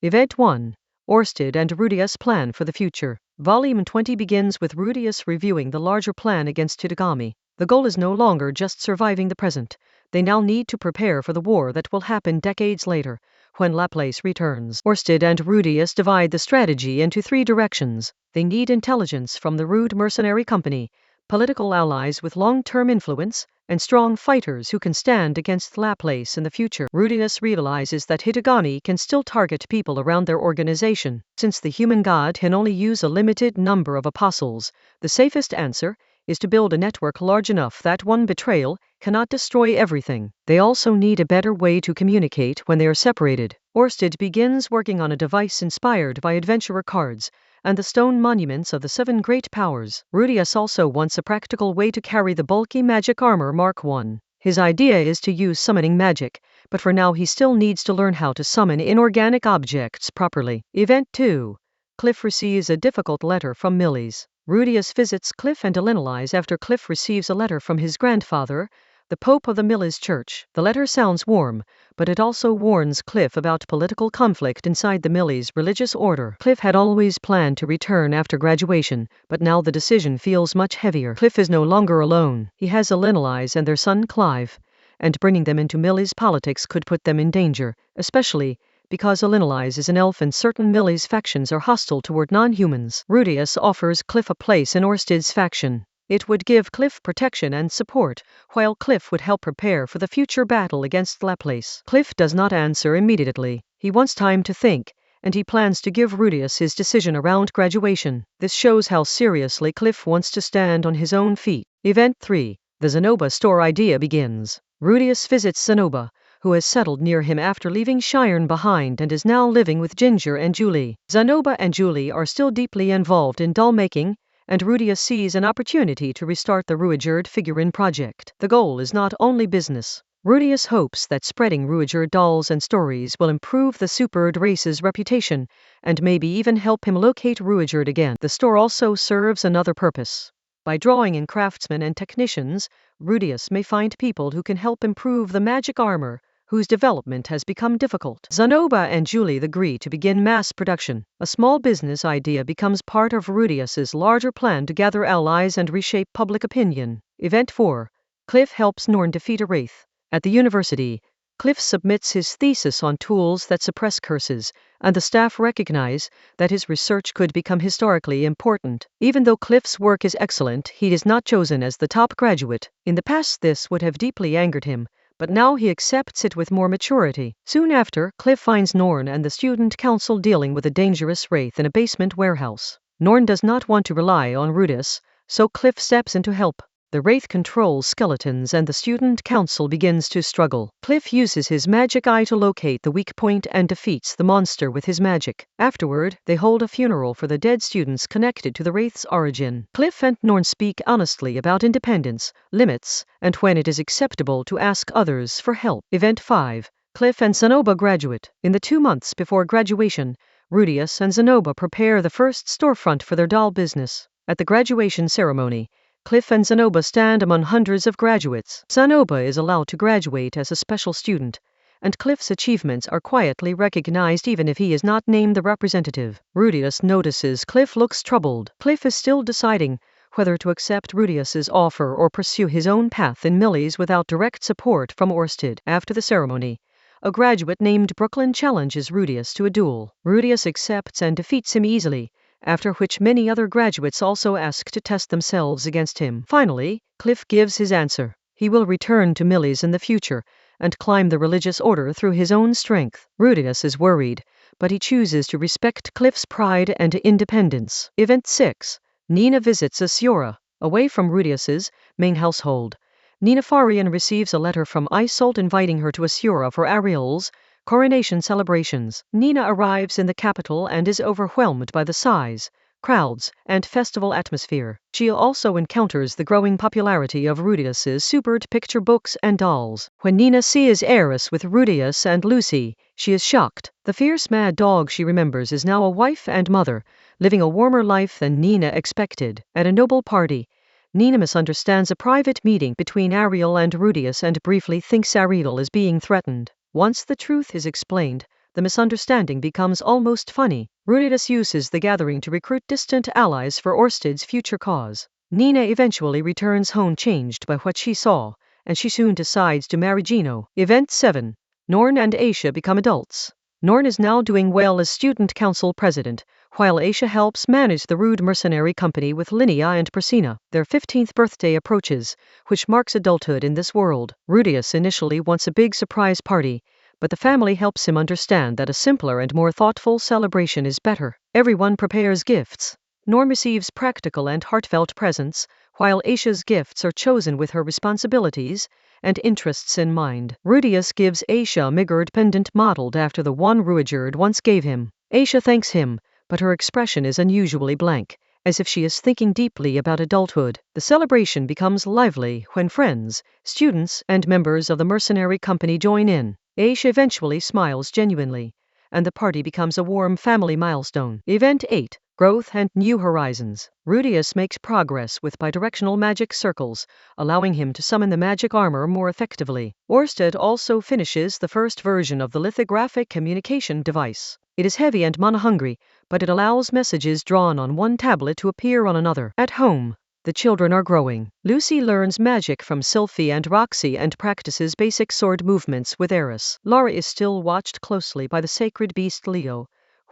Event 1. Orsted and Rudius plan for the future. Volume 20 begins with Rudius reviewing the larger plan against Hitagami. The goal is no longer just surviving the present. They now need to prepare for the war that will happen decades later, when Laplace returns. Orsted and Rudius divide the strategy into 3 directions. They need intelligence from the Rude Mercenary Company, political allies with long-term influence, and strong fighters who can stand against Laplace in the future. Rudius realizes that Hitagami can still target people around their organization. Since the human god can only use a limited number of apostles, the safest answer is to build a network large enough that one betrayal cannot destroy everything. They also need a better way to communicate when they are separated. Orsted begins working on a device inspired by adventurer cards and the stone monuments of the 7 great powers. Rudius also wants a practical way to carry the bulky magic armor Mark I. His idea is to use summoning magic, but for now he still needs to learn how to summon inorganic objects properly. Event 2. Cliff receives a difficult letter from Millie's. Rudius visits Cliff and analyze after Cliff receives a letter from his grandfather, the Pope of the Millie's Church. The letter sounds warm, but it also warns Cliff about political conflict inside the Millie's religious order. Cliff had always planned to return after graduation, but now the decision feels much heavier. Cliff is no longer alone. He has Elenelise and their son Clive, and bringing them into Millie's politics could put them in danger, especially because Elenelise is an elf and certain Millie's factions are hostile toward non-humans. Rudius offers Cliff a place in Orsted's faction. It would give Cliff protection and support, while Cliff would help prepare for the future battle against Laplace. Cliff does not answer immediately. He wants time to think, and he plans to give Rudius his decision around graduation. This shows how seriously Cliff wants to stand on his own feet. Event 3. The Zenoba store idea begins. Rudius visits Zenoba, who has settled near him after leaving Cheyenne behind and is now living with Ginger and Julie. Zenoba and Julie are still deeply involved in doll making, and Rudius sees an opportunity to restart the Ruijerd figurine project. The goal is not only business. Rudius hopes that spreading Ruijerd dolls and stories will improve the Supered race's reputation, and maybe even help him locate Ruijerd again. The store also serves another purpose. By drawing in craftsmen and technicians, Rudius may find people who can help improve the magic armor, whose development has become difficult. Zenoba and Julie agree to begin mass production. A small business idea becomes part of Rudius's larger plan to gather allies and reshape public opinion. Event 4. Cliff helps Norn defeat a wraith. At the university, Cliff submits his thesis on tools that suppress curses, and the staff recognize that his research could become historically important. Even though Cliff's work is excellent, he is not chosen as the top graduate. In the past this would have deeply angered him, but now he accepts it with more maturity. Soon after, Cliff finds Norn and the student council dealing with a dangerous wraith in a basement warehouse. Norn does not want to rely on Rudius, so Cliff steps in to help. The wraith controls skeletons and the student council begins to struggle. Cliff uses his magic eye to locate the weak point and defeats the monster with his magic. Afterward, they hold a funeral for the dead students connected to the wraith's origin. Cliff and Norn speak honestly about independence, limits, and when it is acceptable to ask others for help. Event 5. Cliff and Zenoba graduate. In the 2 months before graduation, Rudius and Zenoba prepare the first storefront for their doll business. At the graduation ceremony, Cliff and Zenoba stand among hundreds of graduates. Zenoba is allowed to graduate as a special student, and Cliff's achievements are quietly recognized even if he is not named the representative. Rudius notices Cliff looks troubled. Cliff is still deciding whether to accept Rudius's offer or pursue his own path in Millie's without direct support from Orsted. After the ceremony, a graduate named Brooklyn challenges Rudius to a duel. Rudius accepts and defeats him easily, after which many other graduates also ask to test themselves against him. Finally, Cliff gives his answer. He will return to Millie's in the future and climb the religious order through his own strength. Rudius is worried, but he chooses to respect Cliff's pride and independence. Event 6. Nina visits Asiora. Away from Rudius's main household, Nina Farian receives a letter from Isolt inviting her to Asiora for Ariel's coronation celebrations. Nina arrives in the capital and is overwhelmed by the size, crowds, and festival atmosphere. She also encounters the growing popularity of Rudius's supered picture books and dolls. When Nina sees Eris with Rudius and Lucy, she is shocked. The fierce mad dog she remembers is now a wife and mother, living a warmer life than Nina expected. At a noble party, Nina misunderstands a private meeting between Ariel and Rudius and briefly thinks Ariel is being threatened. Once the truth is explained, the misunderstanding becomes almost funny. Rudius uses the gathering to recruit distant allies for Orsted's future cause. Nina eventually returns home changed by what she saw, and she soon decides to marry Gino. Event 7. Norn and Aisha become adults. Norn is now doing well as student council president, while Aisha helps manage the rude mercenary company with Linnea and Persina. Their 15th birthday approaches, which marks adulthood in this world. Rudius initially wants a big surprise party, but the family helps him understand that a simpler and more thoughtful celebration is better. Everyone prepares gifts. Norn receives practical and heartfelt presents, while Aisha's gifts are chosen with her responsibilities and interests in mind. Rudius gives Aisha a Migurd pendant modeled after the one Ruijerd once gave him. Aisha thanks him, but her expression is unusually blank, as if she is thinking deeply about adulthood. The celebration becomes lively when friends, students, and members of the mercenary company join in. Aisha eventually smiles genuinely, and the party becomes a warm family milestone. Event 8. Growth and New Horizons. Rudius makes progress with bidirectional magic circles, allowing him to summon the magic armor more effectively. Orsted also finishes the first version of the lithographic communication device. It is heavy and mana-hungry, but it allows messages drawn on one tablet to appear on another. At home, the children are growing. Lucy learns magic from Sylphie and Roxy and practices basic sword movements with Eris. Lara is still watched closely by the sacred beast Leo,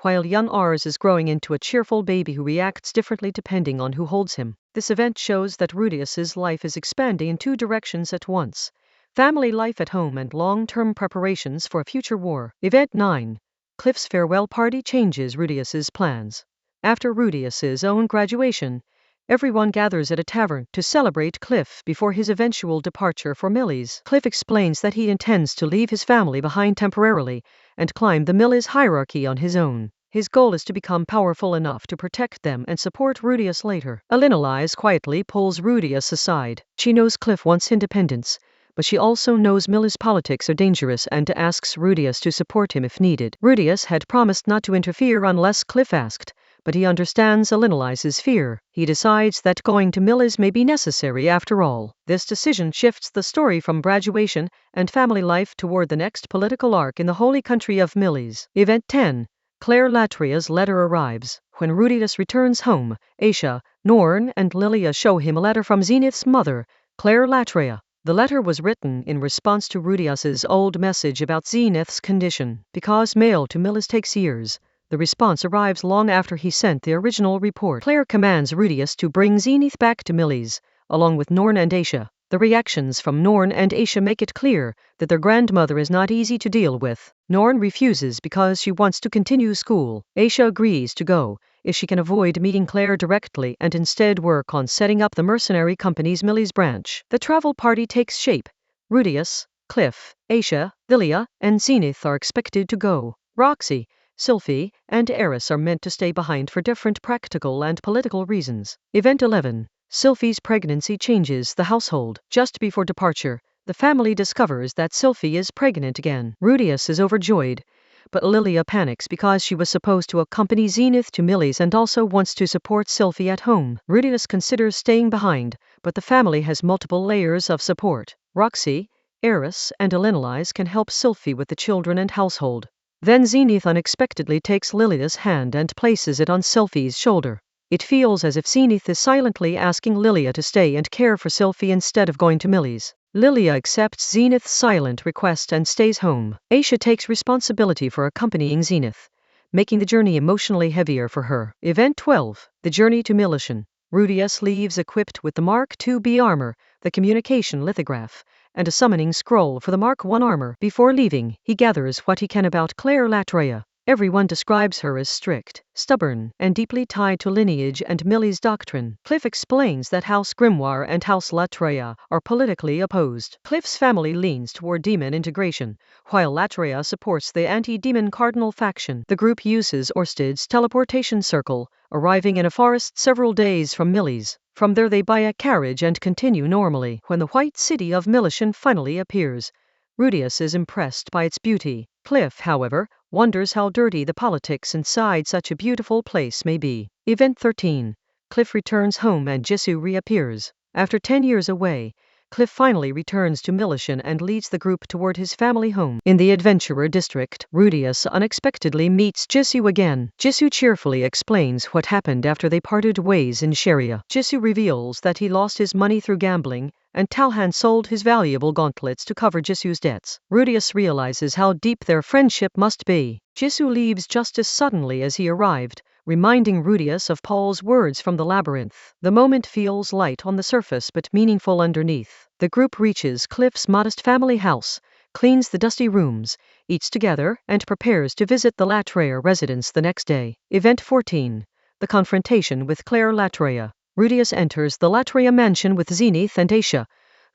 while young Ars is growing into a cheerful baby who reacts differently depending on who holds him. This event shows that Rudius's life is expanding in two directions at once: family life at home and long-term preparations for a future war. Event 9. Cliff's farewell party changes Rudius's plans. After Rudius's own graduation, everyone gathers at a tavern to celebrate Cliff before his eventual departure for Millie's. Cliff explains that he intends to leave his family behind temporarily and climb the Millie's hierarchy on his own. His goal is to become powerful enough to protect them and support Rudius later. Alinalise quietly pulls Rudius aside. She knows Cliff wants independence, but she also knows Millie's politics are dangerous and asks Rudius to support him if needed. Rudius had promised not to interfere unless Cliff asked, but he understands Alinalise's fear. He decides that going to Millie's may be necessary after all. This decision shifts the story from graduation and family life toward the next political arc in the holy country of Millie's. Event 10. Claire Latria's letter arrives. When Rudius returns home, Aisha, Norn, and Lilia show him a letter from Zenith's mother, Claire Latria. The letter was written in response to Rudius's old message about Zenith's condition. Because mail to Millie's takes years, the response arrives long after he sent the original report. Claire commands Rudius to bring Zenith back to Millie's, along with Norn and Aisha. The reactions from Norn and Aisha make it clear that their grandmother is not easy to deal with. Norn refuses because she wants to continue school. Aisha agrees to go if she can avoid meeting Claire directly and instead work on setting up the mercenary company's Millie's branch. The travel party takes shape. Rudius, Cliff, Aisha, Lilia, and Zenith are expected to go. Roxy, Sylphie, and Eris are meant to stay behind for different practical and political reasons. Event 11. Sylphie's pregnancy changes the household. Just before departure, the family discovers that Sylphie is pregnant again. Rudius is overjoyed, but Lilia panics because she was supposed to accompany Zenith to Millie's and also wants to support Sylphie at home. Rudius considers staying behind, but the family has multiple layers of support. Roxy, Eris, and Alinalise can help Sylphie with the children and household. Then Zenith unexpectedly takes Lilia's hand and places it on Sylphie's shoulder. It feels as if Zenith is silently asking Lilia to stay and care for Sylphie instead of going to Millie's. Lilia accepts Zenith's silent request and stays home. Aisha takes responsibility for accompanying Zenith, making the journey emotionally heavier for her. Event 12. The journey to Militian. Rudius leaves equipped with the Mark IIB armor, the communication lithograph, and a summoning scroll for the Mark I armor. Before leaving, he gathers what he can about Claire Latria. Everyone describes her as strict, stubborn, and deeply tied to lineage and Millie's doctrine. Cliff explains that House Grimoire and House Latria are politically opposed. Cliff's family leans toward demon integration, while Latria supports the anti-demon cardinal faction. The group uses Orsted's teleportation circle, arriving in a forest several days from Millie's. From there they buy a carriage and continue normally. When the white city of Militian finally appears, Rudius is impressed by its beauty. Cliff, however, wonders how dirty the politics inside such a beautiful place may be. Event 13. Cliff returns home and Jisoo reappears. After 10 years away, Cliff finally returns to Milishan and leads the group toward his family home. In the adventurer district, Rudius unexpectedly meets Jisoo again. Jisoo cheerfully explains what happened after they parted ways in Sharia. Jisoo reveals that he lost his money through gambling, and Talhan sold his valuable gauntlets to cover Jisoo's debts. Rudius realizes how deep their friendship must be. Jisoo leaves just as suddenly as he arrived, reminding Rudius of Paul's words from the labyrinth. The moment feels light on the surface but meaningful underneath. The group reaches Cliff's modest family house, cleans the dusty rooms, eats together, and prepares to visit the Latreia residence the next day. Event 14. The confrontation with Claire Latreia. Rudius enters the Latreia mansion with Zenith and Aisha,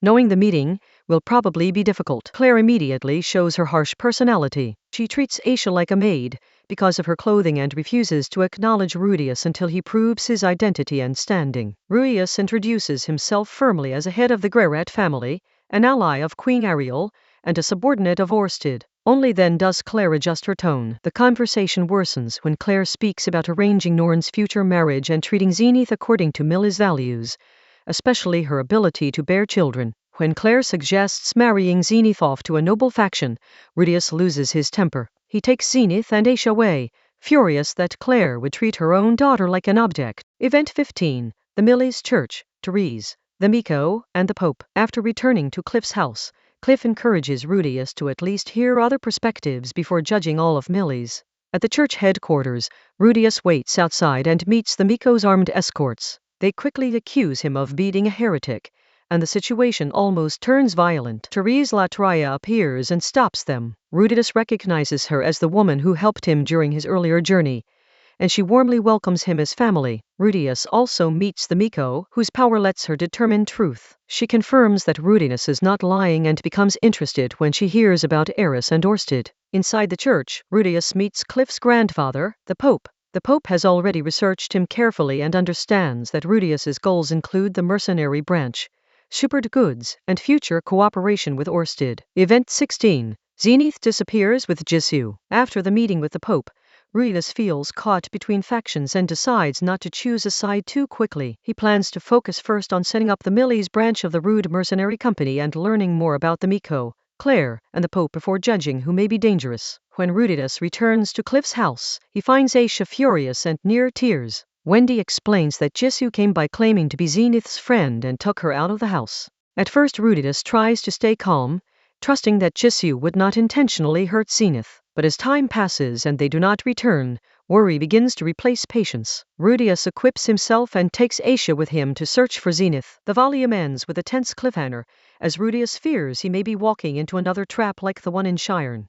knowing the meeting will probably be difficult. Claire immediately shows her harsh personality. She treats Aisha like a maid because of her clothing and refuses to acknowledge Rudius until he proves his identity and standing. Rudius introduces himself firmly as a head of the Grerat family, an ally of Queen Ariel, and a subordinate of Orsted. Only then does Claire adjust her tone. The conversation worsens when Claire speaks about arranging Norn's future marriage and treating Zenith according to Milla's values, especially her ability to bear children. When Claire suggests marrying Zenith off to a noble faction, Rudius loses his temper. He takes Zenith and Aisha away, furious that Claire would treat her own daughter like an object. Event 15. The Millie's Church, Therese, the Miko, and the Pope. After returning to Cliff's house, Cliff encourages Rudius to at least hear other perspectives before judging all of Millie's. At the church headquarters, Rudius waits outside and meets the Miko's armed escorts. They quickly accuse him of being a heretic, and the situation almost turns violent. Therese Latreia appears and stops them. Rudius recognizes her as the woman who helped him during his earlier journey, and she warmly welcomes him as family. Rudius also meets the Miko, whose power lets her determine truth. She confirms that Rudius is not lying and becomes interested when she hears about Eris and Orsted. Inside the church, Rudius meets Cliff's grandfather, the Pope. The Pope has already researched him carefully and understands that Rudius's goals include the mercenary branch, supered goods, and future cooperation with Orsted. Event 16. Zenith disappears with Jisoo. After the meeting with the Pope, Rudius feels caught between factions and decides not to choose a side too quickly. He plans to focus first on setting up the Millie's branch of the Rude Mercenary Company and learning more about the Miko, Claire, and the Pope before judging who may be dangerous. When Rudius returns to Cliff's house, he finds Aisha furious and near tears. Wendy explains that Jisoo came by claiming to be Zenith's friend and took her out of the house. At first Rudius tries to stay calm, trusting that Jisoo would not intentionally hurt Zenith. But as time passes and they do not return, worry begins to replace patience. Rudius equips himself and takes Aisha with him to search for Zenith. The volume ends with a tense cliffhanger, as Rudius fears he may be walking into another trap like the one in Shiren.